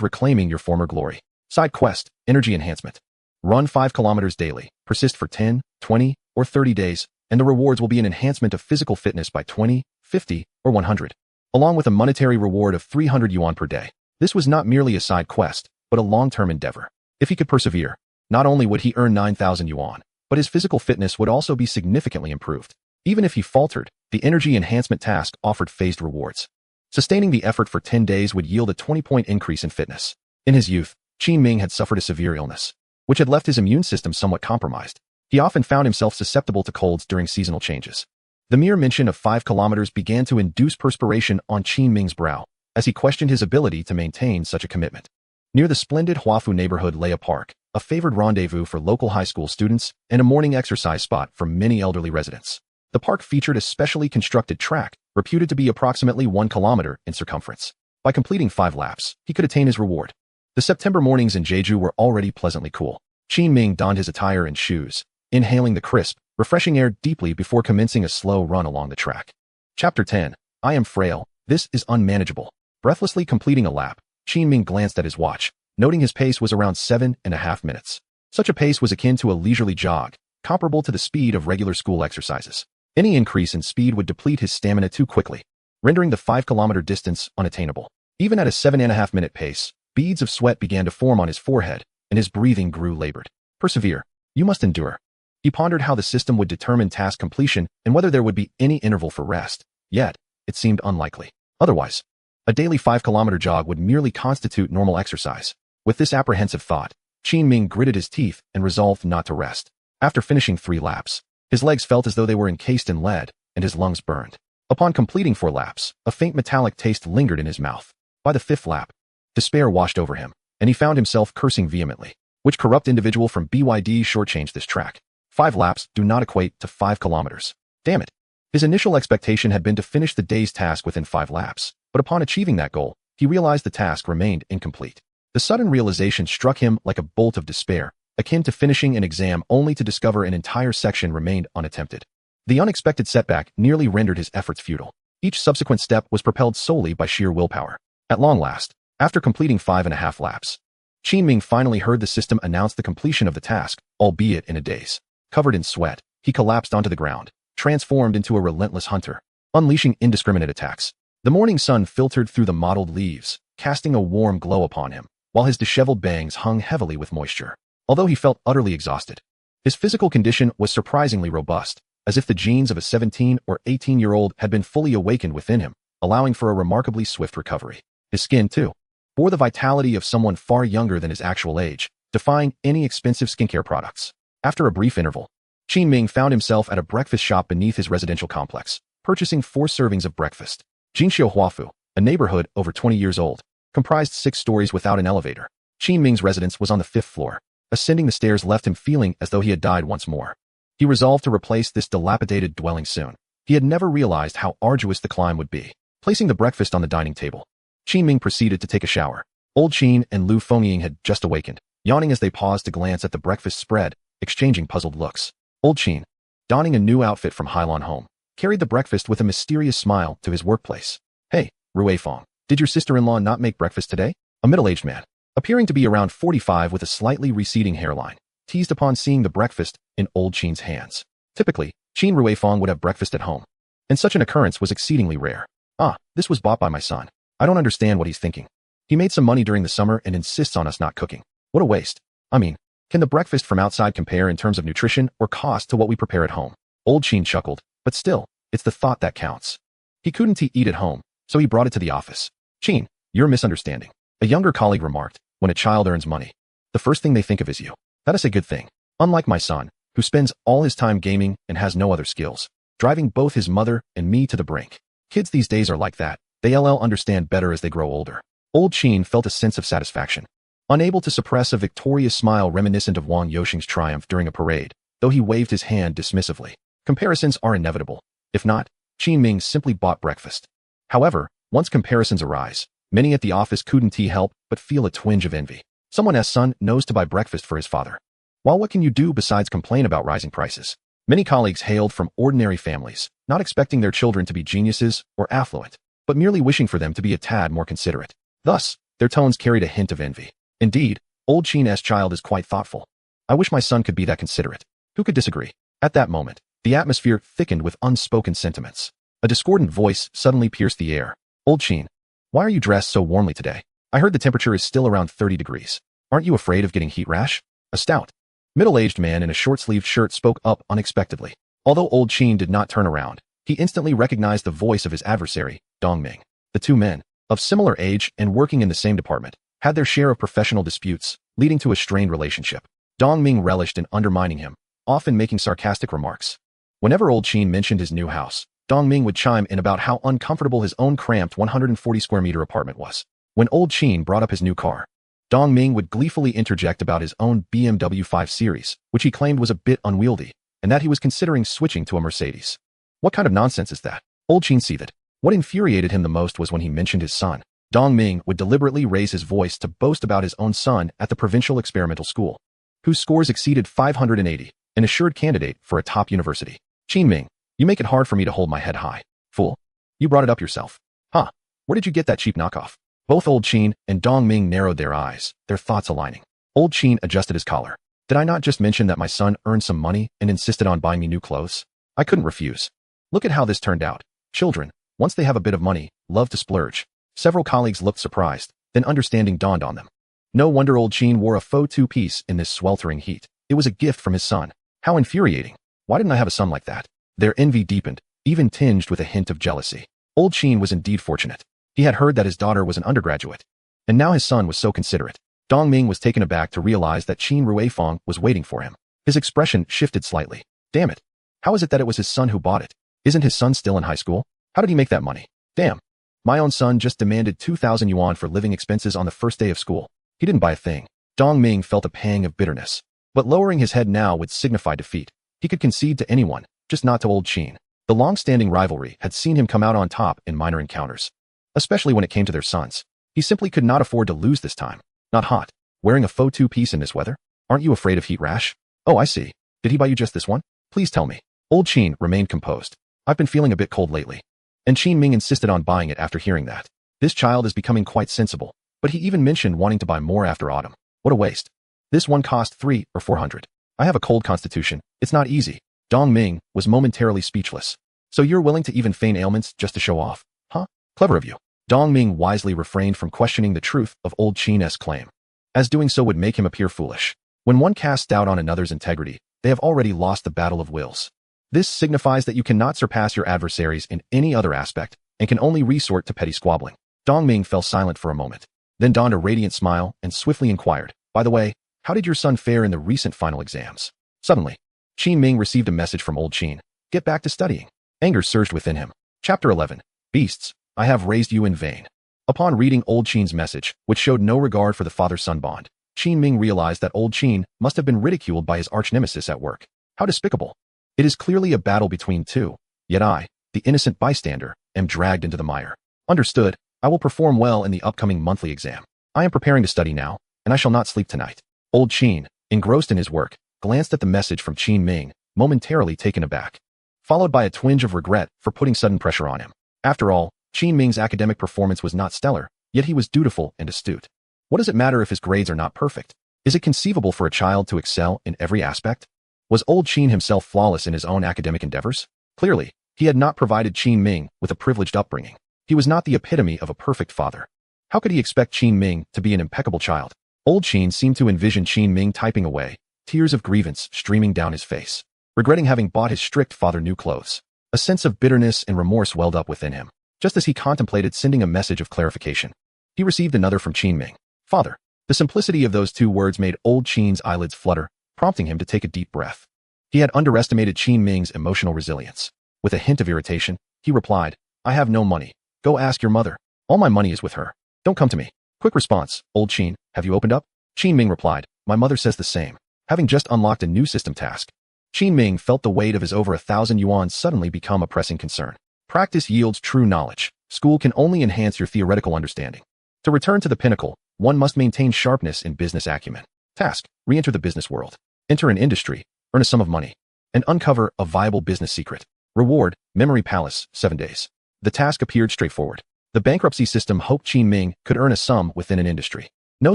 reclaiming your former glory. Side quest, energy enhancement. Run 5 kilometers daily, persist for 10, 20, or 30 days, and the rewards will be an enhancement of physical fitness by 20, 50, or 100, along with a monetary reward of 300 yuan per day. This was not merely a side quest, but a long-term endeavor. If he could persevere, not only would he earn 9,000 yuan, but his physical fitness would also be significantly improved. Even if he faltered, the energy enhancement task offered phased rewards. Sustaining the effort for 10 days would yield a 20-point increase in fitness. In his youth, Qin Ming had suffered a severe illness, which had left his immune system somewhat compromised. He often found himself susceptible to colds during seasonal changes. The mere mention of 5 kilometers began to induce perspiration on Qin Ming's brow, as he questioned his ability to maintain such a commitment. Near the splendid Huafu neighborhood lay a park, a favored rendezvous for local high school students, and a morning exercise spot for many elderly residents. The park featured a specially constructed track, reputed to be approximately 1 kilometer in circumference. By completing 5 laps, he could attain his reward. The September mornings in Jeju were already pleasantly cool. Qin Ming donned his attire and shoes, inhaling the crisp, refreshing air deeply before commencing a slow run along the track. Chapter 10. I am frail. This is unmanageable. Breathlessly completing a lap, Qin Ming glanced at his watch, noting his pace was around 7.5 minutes. Such a pace was akin to a leisurely jog, comparable to the speed of regular school exercises. Any increase in speed would deplete his stamina too quickly, rendering the 5-kilometer distance unattainable. Even at a 7.5-minute pace, beads of sweat began to form on his forehead, and his breathing grew labored. Persevere. You must endure. He pondered how the system would determine task completion and whether there would be any interval for rest. Yet, it seemed unlikely. Otherwise, a daily 5-kilometer jog would merely constitute normal exercise. With this apprehensive thought, Qin Ming gritted his teeth and resolved not to rest. After finishing 3 laps, his legs felt as though they were encased in lead, and his lungs burned. Upon completing 4 laps, a faint metallic taste lingered in his mouth. By the 5th lap, despair washed over him, and he found himself cursing vehemently. Which corrupt individual from BYD shortchanged this track? 5 laps do not equate to 5 kilometers. Damn it. His initial expectation had been to finish the day's task within 5 laps, but upon achieving that goal, he realized the task remained incomplete. The sudden realization struck him like a bolt of despair, akin to finishing an exam only to discover an entire section remained unattempted. The unexpected setback nearly rendered his efforts futile. Each subsequent step was propelled solely by sheer willpower. At long last, after completing 5.5 laps, Qin Ming finally heard the system announce the completion of the task, albeit in a daze. Covered in sweat, he collapsed onto the ground, transformed into a relentless hunter, unleashing indiscriminate attacks. The morning sun filtered through the mottled leaves, casting a warm glow upon him, while his disheveled bangs hung heavily with moisture. Although he felt utterly exhausted, his physical condition was surprisingly robust, as if the genes of a 17 or 18-year-old had been fully awakened within him, allowing for a remarkably swift recovery. His skin, too, bore the vitality of someone far younger than his actual age, defying any expensive skincare products. After a brief interval, Qin Ming found himself at a breakfast shop beneath his residential complex, purchasing 4 servings of breakfast. Jinxiu Huafu, a neighborhood over 20 years old, comprised 6 stories without an elevator. Qin Ming's residence was on the 5th floor. Ascending the stairs left him feeling as though he had died once more. He resolved to replace this dilapidated dwelling soon. He had never realized how arduous the climb would be. Placing the breakfast on the dining table, Qin Ming proceeded to take a shower. Old Qin and Lu Fengying had just awakened, yawning as they paused to glance at the breakfast spread, exchanging puzzled looks. Old Qin, donning a new outfit from Hailon home, carried the breakfast with a mysterious smile to his workplace. Hey, Rui Feng, did your sister-in-law not make breakfast today? A middle-aged man, appearing to be around 45 with a slightly receding hairline, teased upon seeing the breakfast in old Qin's hands. Typically, Qin Ruifeng would have breakfast at home, and such an occurrence was exceedingly rare. Ah, this was bought by my son. I don't understand what he's thinking. He made some money during the summer and insists on us not cooking. What a waste. I mean, can the breakfast from outside compare in terms of nutrition or cost to what we prepare at home? Old Qin chuckled, but still, it's the thought that counts. He couldn't eat at home, so he brought it to the office. Qin, you're misunderstanding. A younger colleague remarked, when a child earns money, the first thing they think of is you. That is a good thing. Unlike my son, who spends all his time gaming and has no other skills, driving both his mother and me to the brink. Kids these days are like that. They'll understand better as they grow older. Old Qin felt a sense of satisfaction, unable to suppress a victorious smile reminiscent of Wang Yoxing's triumph during a parade, though he waved his hand dismissively. Comparisons are inevitable. If not, Qin Ming simply bought breakfast. However, once comparisons arise, many at the office couldn't help but feel a twinge of envy. Someone's son knows to buy breakfast for his father. While what can you do besides complain about rising prices? Many colleagues hailed from ordinary families, not expecting their children to be geniuses or affluent, but merely wishing for them to be a tad more considerate. Thus, Their tones carried a hint of envy. Indeed, old Qin's child is quite thoughtful. I wish my son could be that considerate. Who could disagree? At that moment, the atmosphere thickened with unspoken sentiments. A discordant voice suddenly pierced the air. Old Qin, why are you dressed so warmly today? I heard the temperature is still around 30 degrees. Aren't you afraid of getting heat rash? A stout, middle-aged man in a short-sleeved shirt spoke up unexpectedly. Although old Qin did not turn around, he instantly recognized the voice of his adversary, Dong Ming. The two men, of similar age and working in the same department, had their share of professional disputes, leading to a strained relationship. Dong Ming relished in undermining him, often making sarcastic remarks. Whenever old Qin mentioned his new house, Dong Ming would chime in about how uncomfortable his own cramped 140-square-meter apartment was. When old Qin brought up his new car, Dong Ming would gleefully interject about his own BMW 5 Series, which he claimed was a bit unwieldy, and that he was considering switching to a Mercedes. What kind of nonsense is that? Old Qin seethed. What infuriated him the most was when he mentioned his son. Dong Ming would deliberately raise his voice to boast about his own son at the provincial experimental school, whose scores exceeded 580, an assured candidate for a top university. Qin Ming, you make it hard for me to hold my head high. Fool. You brought it up yourself. Huh. Where did you get that cheap knockoff? Both old Qin and Dong Ming narrowed their eyes, their thoughts aligning. Old Qin adjusted his collar. Did I not just mention that my son earned some money and insisted on buying me new clothes? I couldn't refuse. Look at how this turned out. Children, once they have a bit of money, love to splurge. Several colleagues looked surprised, then understanding dawned on them. No wonder old Qin wore a faux two-piece in this sweltering heat. It was a gift from his son. How infuriating. Why didn't I have a son like that? Their envy deepened, even tinged with a hint of jealousy. Old Qin was indeed fortunate. He had heard that his daughter was an undergraduate, and now his son was so considerate. Dong Ming was taken aback to realize that Qin Ruifeng was waiting for him. His expression shifted slightly. Damn it. How is it that it was his son who bought it? Isn't his son still in high school? How did he make that money? Damn. My own son just demanded 2,000 yuan for living expenses on the first day of school. He didn't buy a thing. Dong Ming felt a pang of bitterness. But lowering his head now would signify defeat. He could concede to anyone, just not to old Qin. The long-standing rivalry had seen him come out on top in minor encounters, especially when it came to their sons. He simply could not afford to lose this time. Not hot. Wearing a faux two-piece in this weather? Aren't you afraid of heat rash? Oh, I see. Did he buy you just this one? Please tell me. Old Qin remained composed. I've been feeling a bit cold lately. And Qin Ming insisted on buying it after hearing that. This child is becoming quite sensible, but he even mentioned wanting to buy more after autumn. What a waste. This one cost 300 or 400. I have a cold constitution. It's not easy. Dong Ming was momentarily speechless. So you're willing to even feign ailments just to show off? Huh? Clever of you. Dong Ming wisely refrained from questioning the truth of old Qin's claim, as doing so would make him appear foolish. When one casts doubt on another's integrity, they have already lost the battle of wills. This signifies that you cannot surpass your adversaries in any other aspect and can only resort to petty squabbling. Dong Ming fell silent for a moment, then donned a radiant smile and swiftly inquired, by the way, how did your son fare in the recent final exams? Suddenly, Qin Ming received a message from old Qin. Get back to studying. Anger surged within him. Chapter 11. Beasts, I have raised you in vain. Upon reading old Qin's message, which showed no regard for the father-son bond, Qin Ming realized that old Qin must have been ridiculed by his arch-nemesis at work. How despicable. It is clearly a battle between two, yet I, the innocent bystander, am dragged into the mire. Understood, I will perform well in the upcoming monthly exam. I am preparing to study now, and I shall not sleep tonight. Old Qin, engrossed in his work, glanced at the message from Qin Ming, momentarily taken aback, followed by a twinge of regret for putting sudden pressure on him. After all, Qin Ming's academic performance was not stellar, yet he was dutiful and astute. What does it matter if his grades are not perfect? Is it conceivable for a child to excel in every aspect? Was old Qin himself flawless in his own academic endeavors? Clearly, he had not provided Qin Ming with a privileged upbringing. He was not the epitome of a perfect father. How could he expect Qin Ming to be an impeccable child? Old Qin seemed to envision Qin Ming typing away, tears of grievance streaming down his face, regretting having bought his strict father new clothes. A sense of bitterness and remorse welled up within him, just as he contemplated sending a message of clarification. He received another from Qin Ming. Father. The simplicity of those two words made old Qin's eyelids flutter, prompting him to take a deep breath. He had underestimated Qin Ming's emotional resilience. With a hint of irritation, he replied, I have no money. Go ask your mother. All my money is with her. Don't come to me. Quick response, old Qin, have you opened up? Qin Ming replied, my mother says the same. Having just unlocked a new system task, Qin Ming felt the weight of his over 1,000 yuan suddenly become a pressing concern. Practice yields true knowledge. School can only enhance your theoretical understanding. To return to the pinnacle, one must maintain sharpness in business acumen. Task, re-enter the business world. Enter an industry, earn a sum of money, and uncover a viable business secret. Reward, Memory Palace, 7 days. The task appeared straightforward. The bankruptcy system hoped Qin Ming could earn a sum within an industry. No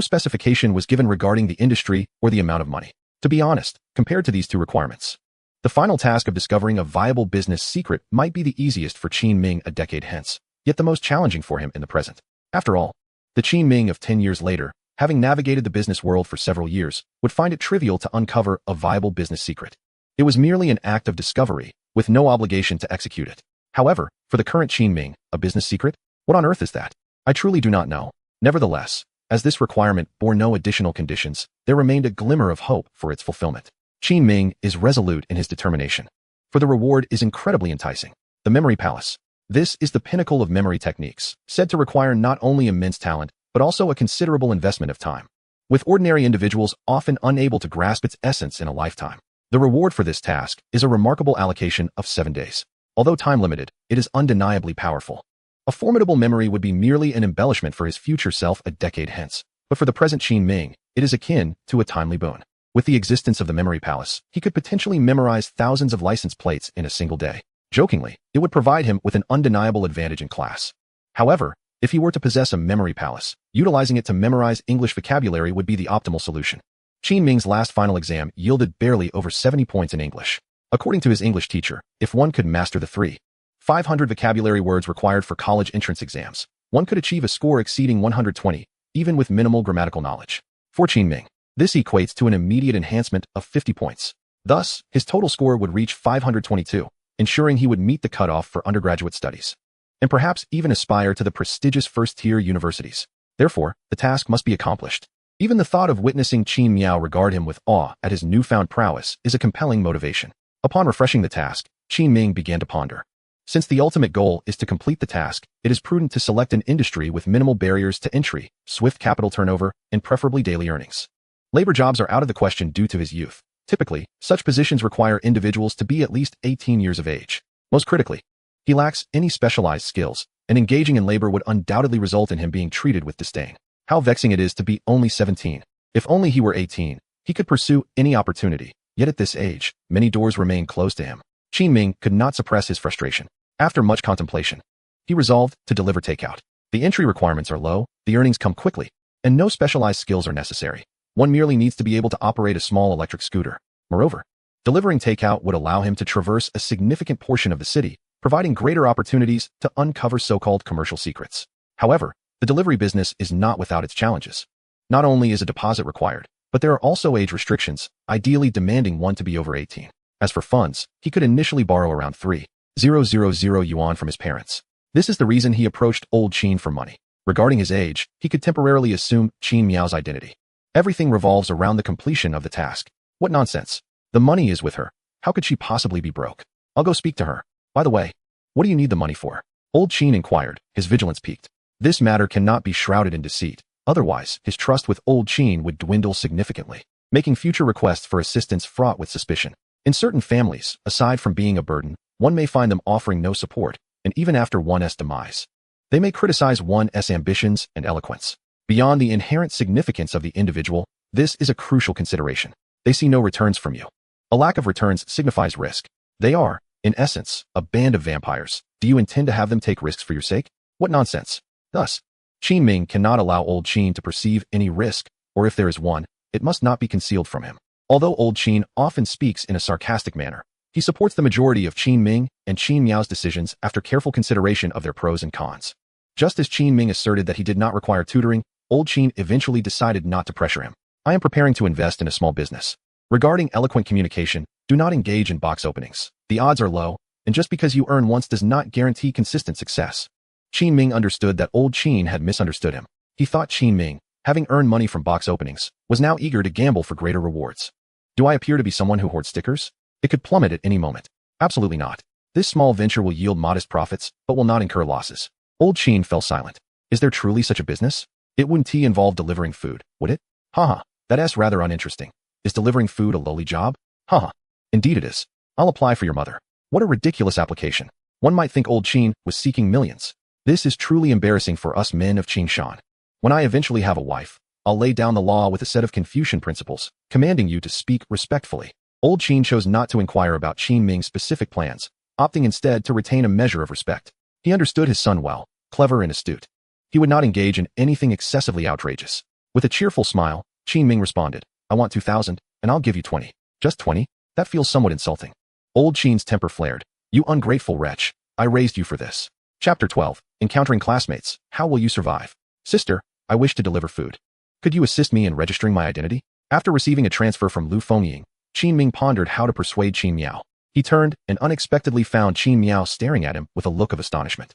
specification was given regarding the industry or the amount of money. To be honest, compared to these two requirements, the final task of discovering a viable business secret might be the easiest for Qin Ming a decade hence, yet the most challenging for him in the present. After all, the Qin Ming of 10 years later, having navigated the business world for several years, would find it trivial to uncover a viable business secret. It was merely an act of discovery, with no obligation to execute it. However, for the current Qin Ming, a business secret? What on earth is that? I truly do not know. Nevertheless, as this requirement bore no additional conditions, there remained a glimmer of hope for its fulfillment. Qin Ming is resolute in his determination. For the reward is incredibly enticing. The Memory Palace. This is the pinnacle of memory techniques, said to require not only immense talent, but also a considerable investment of time. With ordinary individuals often unable to grasp its essence in a lifetime. The reward for this task is a remarkable allocation of 7 days. Although time-limited, it is undeniably powerful. A formidable memory would be merely an embellishment for his future self a decade hence, but for the present Qin Ming, it is akin to a timely boon. With the existence of the Memory Palace, he could potentially memorize thousands of license plates in a single day. Jokingly, it would provide him with an undeniable advantage in class. However, if he were to possess a Memory Palace, utilizing it to memorize English vocabulary would be the optimal solution. Qin Ming's last final exam yielded barely over 70 points in English. According to his English teacher, if one could master the 500 vocabulary words required for college entrance exams, one could achieve a score exceeding 120, even with minimal grammatical knowledge. For Qin Ming, this equates to an immediate enhancement of 50 points. Thus, his total score would reach 522, ensuring he would meet the cutoff for undergraduate studies, and perhaps even aspire to the prestigious first-tier universities. Therefore, the task must be accomplished. Even the thought of witnessing Qin Miao regard him with awe at his newfound prowess is a compelling motivation. Upon refreshing the task, Qin Ming began to ponder. Since the ultimate goal is to complete the task, it is prudent to select an industry with minimal barriers to entry, swift capital turnover, and preferably daily earnings. Labor jobs are out of the question due to his youth. Typically, such positions require individuals to be at least 18 years of age. Most critically, he lacks any specialized skills, and engaging in labor would undoubtedly result in him being treated with disdain. How vexing it is to be only 17. If only he were 18, he could pursue any opportunity. Yet at this age, many doors remain closed to him. Qin Ming could not suppress his frustration. After much contemplation, he resolved to deliver takeout. The entry requirements are low, the earnings come quickly, and no specialized skills are necessary. One merely needs to be able to operate a small electric scooter. Moreover, delivering takeout would allow him to traverse a significant portion of the city, providing greater opportunities to uncover so-called commercial secrets. However, the delivery business is not without its challenges. Not only is a deposit required, but there are also age restrictions, ideally demanding one to be over 18. As for funds, he could initially borrow around 3,000 yuan from his parents. This is the reason he approached old Qin for money. Regarding his age, he could temporarily assume Qin Miao's identity. Everything revolves around the completion of the task. What nonsense. The money is with her. How could she possibly be broke? I'll go speak to her. By the way, what do you need the money for? Old Qin inquired, his vigilance piqued. This matter cannot be shrouded in deceit. Otherwise, his trust with old Qin would dwindle significantly, making future requests for assistance fraught with suspicion. In certain families, aside from being a burden, one may find them offering no support, and even after one's demise, they may criticize one's ambitions and eloquence. Beyond the inherent significance of the individual, this is a crucial consideration. They see no returns from you. A lack of returns signifies risk. They are, in essence, a band of vampires. Do you intend to have them take risks for your sake? What nonsense. Thus, Qin Ming cannot allow old Qin to perceive any risk, or if there is one, it must not be concealed from him. Although old Qin often speaks in a sarcastic manner, he supports the majority of Qin Ming and Qin Miao's decisions after careful consideration of their pros and cons. Just as Qin Ming asserted that he did not require tutoring, old Qin eventually decided not to pressure him. I am preparing to invest in a small business. Regarding eloquent communication, do not engage in box openings. The odds are low, and just because you earn once does not guarantee consistent success. Qin Ming understood that old Qin had misunderstood him. He thought Qin Ming, having earned money from box openings, was now eager to gamble for greater rewards. Do I appear to be someone who hoards stickers? It could plummet at any moment. Absolutely not. This small venture will yield modest profits, but will not incur losses. Old Qin fell silent. Is there truly such a business? It wouldn't involve delivering food, would it? Haha, that's rather uninteresting. Is delivering food a lowly job? Haha. Indeed it is. I'll apply for your mother. What a ridiculous application. One might think old Qin was seeking millions. This is truly embarrassing for us men of Qingshan. When I eventually have a wife, I'll lay down the law with a set of Confucian principles, commanding you to speak respectfully. Old Qin chose not to inquire about Qin Ming's specific plans, opting instead to retain a measure of respect. He understood his son well, clever and astute. He would not engage in anything excessively outrageous. With a cheerful smile, Qin Ming responded, I want 2,000, and I'll give you 20. Just 20? That feels somewhat insulting. Old Qin's temper flared. You ungrateful wretch. I raised you for this. Chapter 12. Encountering classmates. How will you survive? Sister, I wish to deliver food. Could you assist me in registering my identity? After receiving a transfer from Lu Fengying, Qin Ming pondered how to persuade Qin Miao. He turned and unexpectedly found Qin Miao staring at him with a look of astonishment.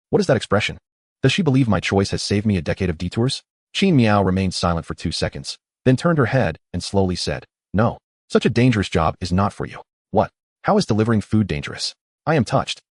What is that expression? Does she believe my choice has saved me a decade of detours? Qin Miao remained silent for 2 seconds, then turned her head and slowly said, No, such a dangerous job is not for you. What? How is delivering food dangerous? I am touched.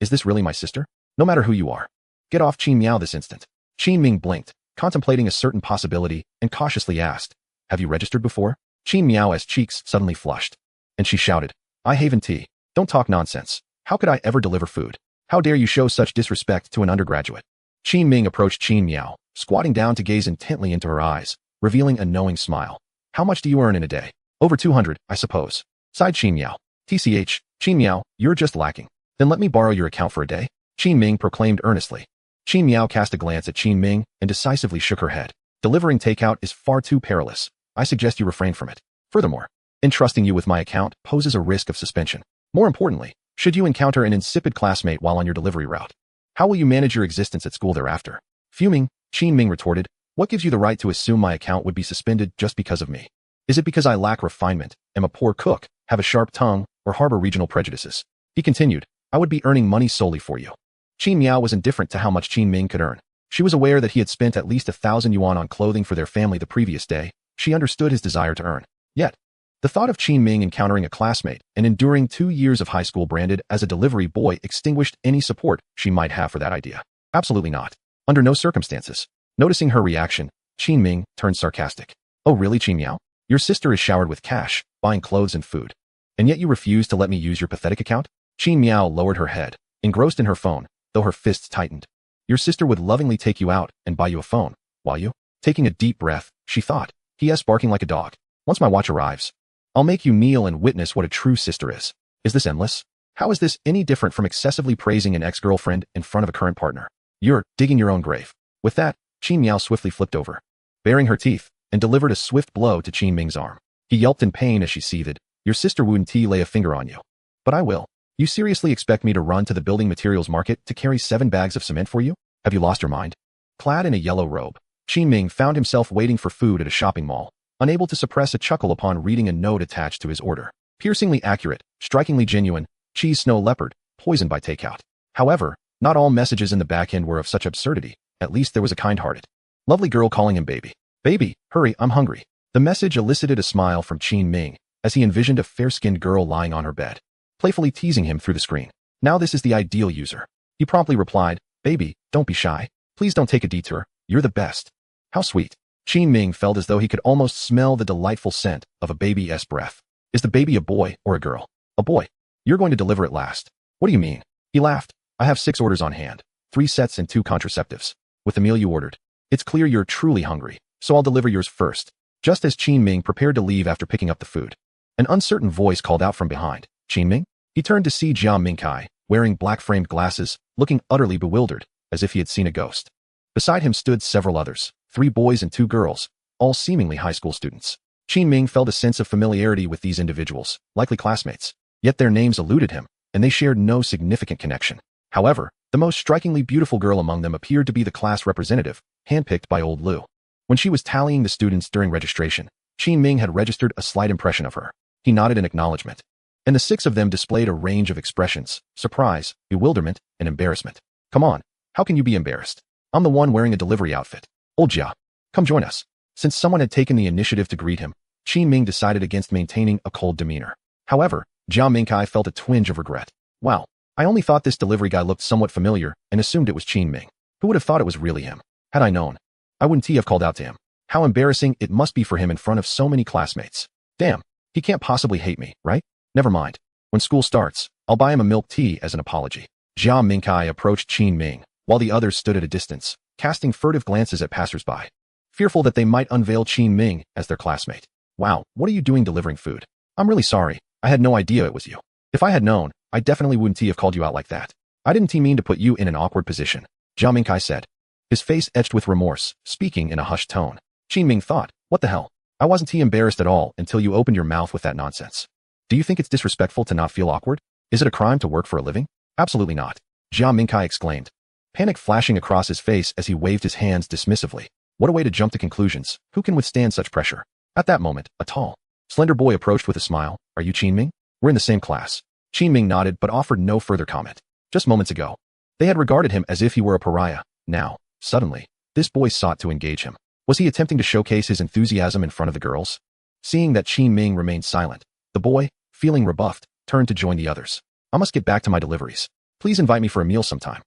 Is this really my sister? No matter who you are. Get off Qin Miao this instant. Qin Ming blinked, contemplating a certain possibility, and cautiously asked, Have you registered before? Qin Miao's cheeks suddenly flushed, and she shouted, I haven tea. Don't talk nonsense. How could I ever deliver food? How dare you show such disrespect to an undergraduate? Qin Ming approached Qin Miao, squatting down to gaze intently into her eyes, revealing a knowing smile. How much do you earn in a day? Over 200, I suppose. Sighed Qin Miao. TCH, Qin Miao, you're just lacking. Then let me borrow your account for a day? Qin Ming proclaimed earnestly. Qin Miao cast a glance at Qin Ming and decisively shook her head. Delivering takeout is far too perilous. I suggest you refrain from it. Furthermore, entrusting you with my account poses a risk of suspension. More importantly, should you encounter an insipid classmate while on your delivery route, how will you manage your existence at school thereafter? Fuming, Qin Ming retorted, What gives you the right to assume my account would be suspended just because of me? Is it because I lack refinement, am a poor cook, have a sharp tongue, or harbor regional prejudices? He continued, I would be earning money solely for you. Qin Miao was indifferent to how much Qin Ming could earn. She was aware that he had spent at least 1,000 yuan on clothing for their family the previous day. She understood his desire to earn. Yet, the thought of Qin Ming encountering a classmate and enduring 2 years of high school branded as a delivery boy extinguished any support she might have for that idea. Absolutely not. Under no circumstances. Noticing her reaction, Qin Ming turned sarcastic. Oh really, Qin Miao? Your sister is showered with cash, buying clothes and food. And yet you refuse to let me use your pathetic account? Qin Miao lowered her head, engrossed in her phone, though her fists tightened. Your sister would lovingly take you out and buy you a phone, while you? Taking a deep breath, she thought, P.S. barking like a dog. Once my watch arrives, I'll make you kneel and witness what a true sister is. Is this endless? How is this any different from excessively praising an ex-girlfriend in front of a current partner? You're digging your own grave. With that, Qin Miao swiftly flipped over, baring her teeth, and delivered a swift blow to Qin Ming's arm. He yelped in pain as she seethed. Your sister wouldn't lay a finger on you. But I will. You seriously expect me to run to the building materials market to carry 7 bags of cement for you? Have you lost your mind? Clad in a yellow robe, Qin Ming found himself waiting for food at a shopping mall, unable to suppress a chuckle upon reading a note attached to his order. Piercingly accurate, strikingly genuine, cheese snow leopard, poisoned by takeout. However, not all messages in the back end were of such absurdity. At least there was a kind-hearted, lovely girl calling him baby. Baby, hurry, I'm hungry. The message elicited a smile from Qin Ming as he envisioned a fair-skinned girl lying on her bed, playfully teasing him through the screen. Now this is the ideal user. He promptly replied, Baby, don't be shy. Please don't take a detour. You're the best. How sweet. Qin Ming felt as though he could almost smell the delightful scent of a baby's breath. Is the baby a boy or a girl? A boy. You're going to deliver at last. What do you mean? He laughed. I have 6 orders on hand, 3 sets and 2 contraceptives. With the meal you ordered. It's clear you're truly hungry, so I'll deliver yours first. Just as Qin Ming prepared to leave after picking up the food, an uncertain voice called out from behind. Qin Ming? He turned to see Jia Mingkai, wearing black-framed glasses, looking utterly bewildered, as if he had seen a ghost. Beside him stood several others, 3 boys and 2 girls, all seemingly high school students. Qin Ming felt a sense of familiarity with these individuals, likely classmates. Yet their names eluded him, and they shared no significant connection. However, the most strikingly beautiful girl among them appeared to be the class representative, handpicked by old Lu. When she was tallying the students during registration, Qin Ming had registered a slight impression of her. He nodded in acknowledgement. And the 6 of them displayed a range of expressions: surprise, bewilderment, and embarrassment. Come on, how can you be embarrassed? I'm the one wearing a delivery outfit. Old Jia, come join us. Since someone had taken the initiative to greet him, Qin Ming decided against maintaining a cold demeanor. However, Jia Mingkai felt a twinge of regret. Wow, I only thought this delivery guy looked somewhat familiar and assumed it was Qin Ming. Who would have thought it was really him? Had I known, I wouldn't have called out to him. How embarrassing it must be for him in front of so many classmates. Damn, he can't possibly hate me, right? Never mind. When school starts, I'll buy him a milk tea as an apology. Jia Mingkai approached Qin Ming, while the others stood at a distance, casting furtive glances at passersby, fearful that they might unveil Qin Ming as their classmate. Wow, what are you doing delivering food? I'm really sorry. I had no idea it was you. If I had known, I definitely wouldn't have called you out like that. I didn't mean to put you in an awkward position. Jia Mingkai said, his face etched with remorse, speaking in a hushed tone. Qin Ming thought, what the hell? I wasn't embarrassed at all until you opened your mouth with that nonsense. Do you think it's disrespectful to not feel awkward? Is it a crime to work for a living? Absolutely not. Jia Mingkai exclaimed, panic flashing across his face as he waved his hands dismissively. What a way to jump to conclusions. Who can withstand such pressure? At that moment, a tall, slender boy approached with a smile. Are you Qin Ming? We're in the same class. Qin Ming nodded but offered no further comment. Just moments ago, they had regarded him as if he were a pariah. Now, suddenly, this boy sought to engage him. Was he attempting to showcase his enthusiasm in front of the girls? Seeing that Qin Ming remained silent, the boy, feeling rebuffed, turned to join the others. I must get back to my deliveries. Please invite me for a meal sometime.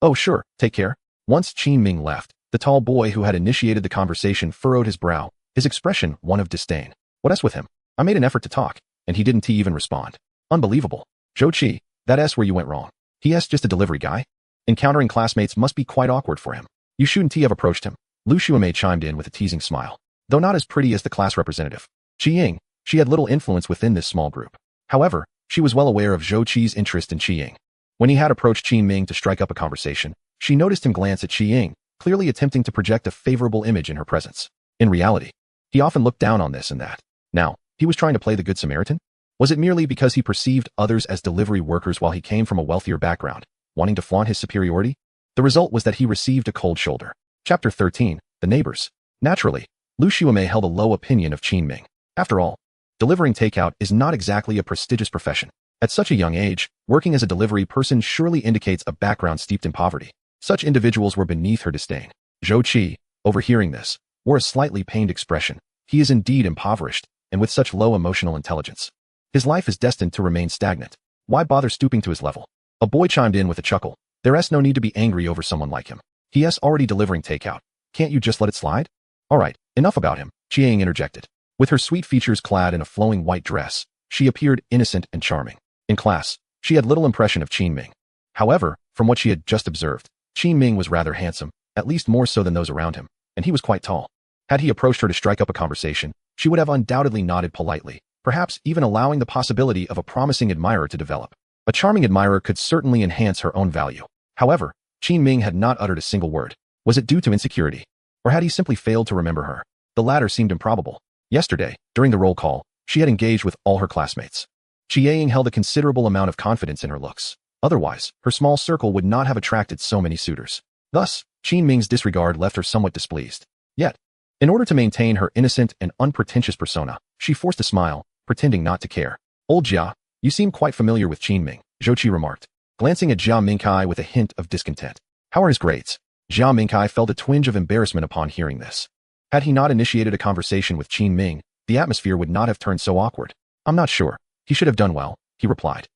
Oh sure, take care. Once Qin Ming left, the tall boy who had initiated the conversation furrowed his brow, his expression one of disdain. What's with him? I made an effort to talk, and he didn't even respond. Unbelievable. Zhou Qi, that's where you went wrong. He's just a delivery guy? Encountering classmates must be quite awkward for him. You shouldn't have approached him. Lu Xuemei chimed in with a teasing smile. Though not as pretty as the class representative, Qi Ying, she had little influence within this small group. However, she was well aware of Zhou Qi's interest in Qi Ying. When he had approached Qin Ming to strike up a conversation, she noticed him glance at Qi Ying, clearly attempting to project a favorable image in her presence. In reality, he often looked down on this and that. Now, he was trying to play the Good Samaritan? Was it merely because he perceived others as delivery workers while he came from a wealthier background, wanting to flaunt his superiority? The result was that he received a cold shoulder. Chapter 13, The Neighbors. Naturally, Lu Xuemei held a low opinion of Qin Ming. After all, delivering takeout is not exactly a prestigious profession. At such a young age, working as a delivery person surely indicates a background steeped in poverty. Such individuals were beneath her disdain. Zhou Qi, overhearing this, wore a slightly pained expression. He is indeed impoverished, and with such low emotional intelligence. His life is destined to remain stagnant. Why bother stooping to his level? A boy chimed in with a chuckle. There's no need to be angry over someone like him. He's already delivering takeout. Can't you just let it slide? Alright, enough about him, Qiang interjected. With her sweet features clad in a flowing white dress, she appeared innocent and charming. In class, she had little impression of Qin Ming. However, from what she had just observed, Qin Ming was rather handsome, at least more so than those around him, and he was quite tall. Had he approached her to strike up a conversation, she would have undoubtedly nodded politely, perhaps even allowing the possibility of a promising admirer to develop. A charming admirer could certainly enhance her own value. However, Qin Ming had not uttered a single word. Was it due to insecurity? Or had he simply failed to remember her? The latter seemed improbable. Yesterday, during the roll call, she had engaged with all her classmates. Qiang held a considerable amount of confidence in her looks. Otherwise, her small circle would not have attracted so many suitors. Thus, Qin Ming's disregard left her somewhat displeased. Yet, in order to maintain her innocent and unpretentious persona, she forced a smile, pretending not to care. Old Jia, you seem quite familiar with Qin Ming, Zhou Qi remarked, glancing at Jia Mingkai with a hint of discontent. How are his grades? Jia Mingkai felt a twinge of embarrassment upon hearing this. Had he not initiated a conversation with Qin Ming, the atmosphere would not have turned so awkward. I'm not sure. He should have done well, he replied.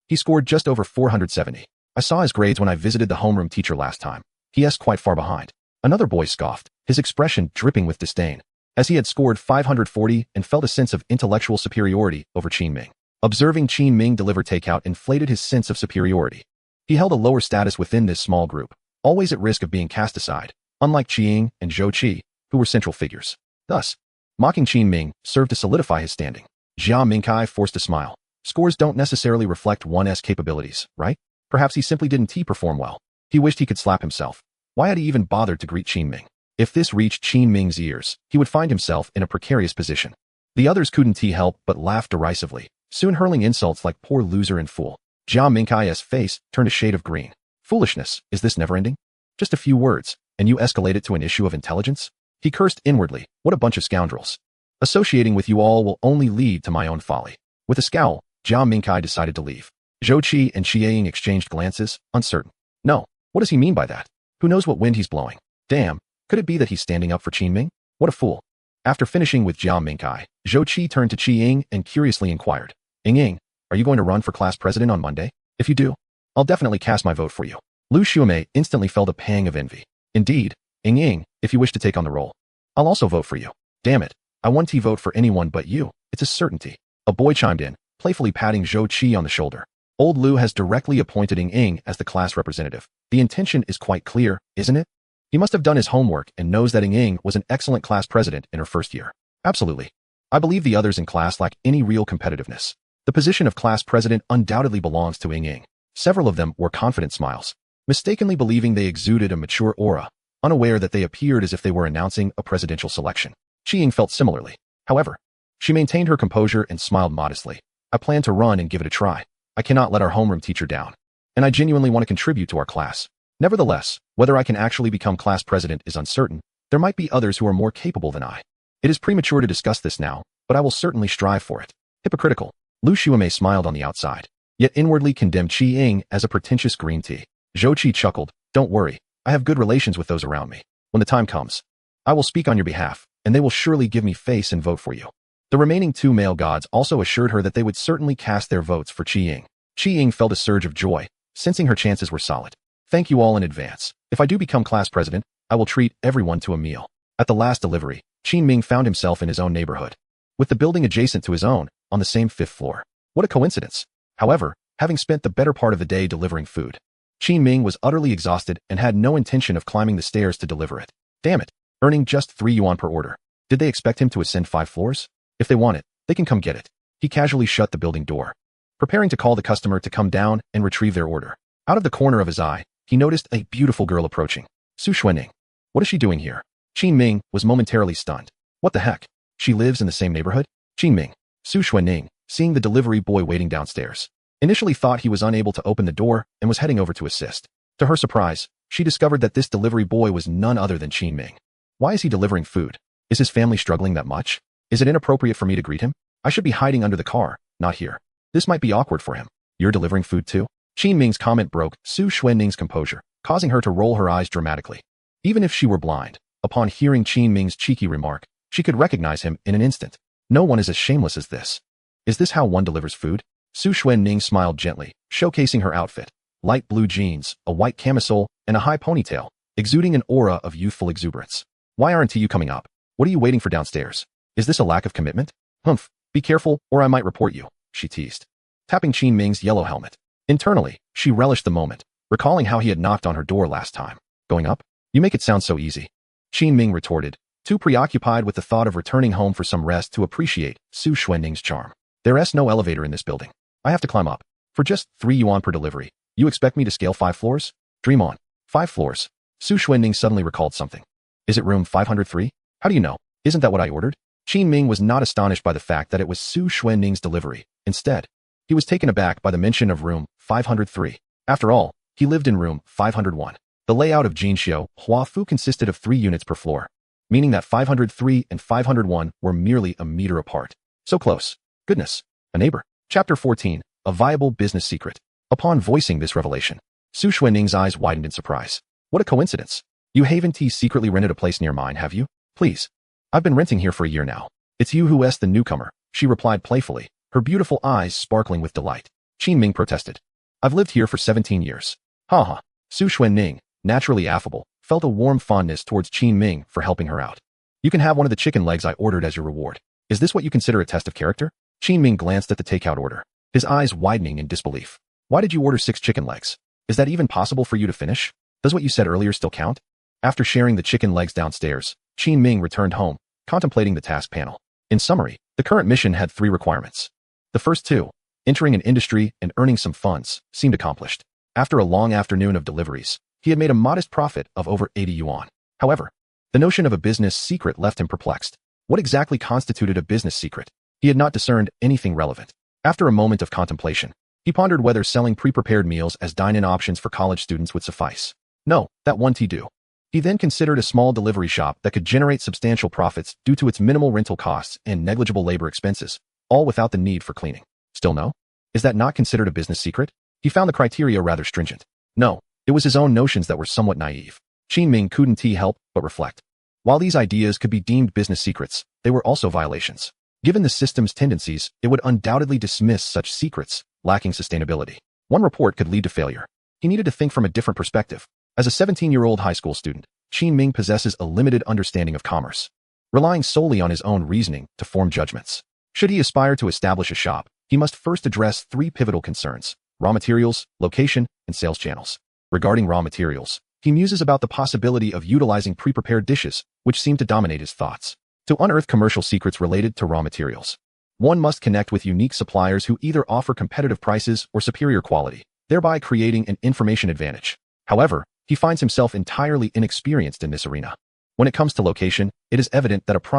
He scored just over 470. I saw his grades when I visited the homeroom teacher last time. He's quite far behind. Another boy scoffed, his expression dripping with disdain, as he had scored 540 and felt a sense of intellectual superiority over Qin Ming. Observing Qin Ming deliver takeout inflated his sense of superiority. He held a lower status within this small group, always at risk of being cast aside, unlike Qiang and Zhou Qi, who were central figures. Thus, mocking Qin Ming served to solidify his standing. Jia Mingkai forced a smile. Scores don't necessarily reflect one's capabilities, right? Perhaps he simply didn't perform well. He wished he could slap himself. Why had he even bothered to greet Qin Ming? If this reached Qin Ming's ears, he would find himself in a precarious position. The others couldn't help but laugh derisively, soon hurling insults like poor loser and fool. Jia Mingkai's face turned a shade of green. Foolishness, is this never-ending? Just a few words, and you escalate it to an issue of intelligence? He cursed inwardly. What a bunch of scoundrels. Associating with you all will only lead to my own folly. With a scowl, Jia Mingkai decided to leave. Zhou Qi and Qiang exchanged glances, uncertain. No, what does he mean by that? Who knows what wind he's blowing? Damn, could it be that he's standing up for Qin Ming? What a fool. After finishing with Jia Mingkai, Zhou Qi turned to Qiang and curiously inquired, Ying, are you going to run for class president on Monday? If you do, I'll definitely cast my vote for you. Lu Xuemei instantly felt a pang of envy. Indeed, Ying, if you wish to take on the role, I'll also vote for you. Damn it. I won't vote for anyone but you. It's a certainty. A boy chimed in, playfully patting Zhou Qi on the shoulder. Old Lu has directly appointed Ying as the class representative. The intention is quite clear, isn't it? He must have done his homework and knows that Ying was an excellent class president in her first year. Absolutely. I believe the others in class lack any real competitiveness. The position of class president undoubtedly belongs to Ying. Several of them wore confident smiles. mistakenly believing they exuded a mature aura, unaware that they appeared as if they were announcing a presidential selection. Qi felt similarly. However, she maintained her composure and smiled modestly. I plan to run and give it a try. I cannot let our homeroom teacher down. And I genuinely want to contribute to our class. Nevertheless, whether I can actually become class president is uncertain. There might be others who are more capable than I. It is premature to discuss this now, but I will certainly strive for it. Hypocritical. Lu Xuemei smiled on the outside, yet inwardly condemned Qi Ying as a pretentious green tea. Zhou Qi chuckled. Don't worry, I have good relations with those around me. When the time comes, I will speak on your behalf, and they will surely give me face and vote for you. The remaining two male gods also assured her that they would certainly cast their votes for Qi Ying. Qi Ying felt a surge of joy, sensing her chances were solid. Thank you all in advance. If I do become class president, I will treat everyone to a meal. At the last delivery, Qin Ming found himself in his own neighborhood, with the building adjacent to his own, on the same 5th floor. What a coincidence. However, having spent the better part of the day delivering food, Qin Ming was utterly exhausted and had no intention of climbing the stairs to deliver it. Damn it, earning just 3 yuan per order. Did they expect him to ascend 5 floors? If they want it, they can come get it. He casually shut the building door, preparing to call the customer to come down and retrieve their order. Out of the corner of his eye, he noticed a beautiful girl approaching. Su Xuanning. What is she doing here? Qin Ming was momentarily stunned. What the heck? She lives in the same neighborhood? Qin Ming. Su Xuanning, seeing the delivery boy waiting downstairs, initially thought he was unable to open the door and was heading over to assist. To her surprise, she discovered that this delivery boy was none other than Qin Ming. Why is he delivering food? Is his family struggling that much? Is it inappropriate for me to greet him? I should be hiding under the car, not here. This might be awkward for him. You're delivering food too? Qin Ming's comment broke Su Xuanning's composure, causing her to roll her eyes dramatically. Even if she were blind, upon hearing Qin Ming's cheeky remark, she could recognize him in an instant. No one is as shameless as this. Is this how one delivers food? Su Xuanning smiled gently, showcasing her outfit. Light blue jeans, a white camisole, and a high ponytail, exuding an aura of youthful exuberance. Why aren't you coming up? What are you waiting for downstairs? Is this a lack of commitment? Humph, be careful or I might report you, she teased, tapping Qin Ming's yellow helmet. Internally, she relished the moment, recalling how he had knocked on her door last time. Going up? You make it sound so easy. Qin Ming retorted, too preoccupied with the thought of returning home for some rest to appreciate Su Xuanning's charm. There's no elevator in this building. I have to climb up. For just 3 yuan per delivery, you expect me to scale 5 floors? Dream on. 5 floors. Su Xuanning suddenly recalled something. Is it room 503? How do you know? Isn't that what I ordered? Qin Ming was not astonished by the fact that it was Su Xuanning's delivery. Instead, he was taken aback by the mention of room 503. After all, he lived in room 501. The layout of Jinxiu Huafu consisted of 3 units per floor, meaning that 503 and 501 were merely a meter apart. So close. Goodness. A neighbor. Chapter 14. A viable business secret. Upon voicing this revelation, Su Xuanning's eyes widened in surprise. What a coincidence. You haven't secretly rented a place near mine, have you? Please. I've been renting here for a year now. It's you who's the newcomer, she replied playfully, her beautiful eyes sparkling with delight. Qin Ming protested. I've lived here for 17 years. Ha. Su Xuanning, naturally affable, felt a warm fondness towards Qin Ming for helping her out. You can have one of the chicken legs I ordered as your reward. Is this what you consider a test of character? Qin Ming glanced at the takeout order, his eyes widening in disbelief. Why did you order 6 chicken legs? Is that even possible for you to finish? Does what you said earlier still count? After sharing the chicken legs downstairs, Qin Ming returned home, contemplating the task panel. In summary, the current mission had 3 requirements. The first 2, entering an industry and earning some funds, seemed accomplished. After a long afternoon of deliveries, he had made a modest profit of over 80 yuan. However, the notion of a business secret left him perplexed. What exactly constituted a business secret? He had not discerned anything relevant. After a moment of contemplation, he pondered whether selling pre-prepared meals as dine-in options for college students would suffice. No, that won't do. He then considered a small delivery shop that could generate substantial profits due to its minimal rental costs and negligible labor expenses, all without the need for cleaning. Still no? Is that not considered a business secret? He found the criteria rather stringent. No, it was his own notions that were somewhat naive. Qin Ming couldn't help but reflect. While these ideas could be deemed business secrets, they were also violations. Given the system's tendencies, it would undoubtedly dismiss such secrets, lacking sustainability. One report could lead to failure. He needed to think from a different perspective. As a 17-year-old high school student, Qin Ming possesses a limited understanding of commerce, relying solely on his own reasoning to form judgments. Should he aspire to establish a shop, he must first address 3 pivotal concerns: raw materials, location, and sales channels. Regarding raw materials, he muses about the possibility of utilizing pre-prepared dishes, which seem to dominate his thoughts. To unearth commercial secrets related to raw materials, one must connect with unique suppliers who either offer competitive prices or superior quality, thereby creating an information advantage. However, he finds himself entirely inexperienced in this arena. When it comes to location, it is evident that a prime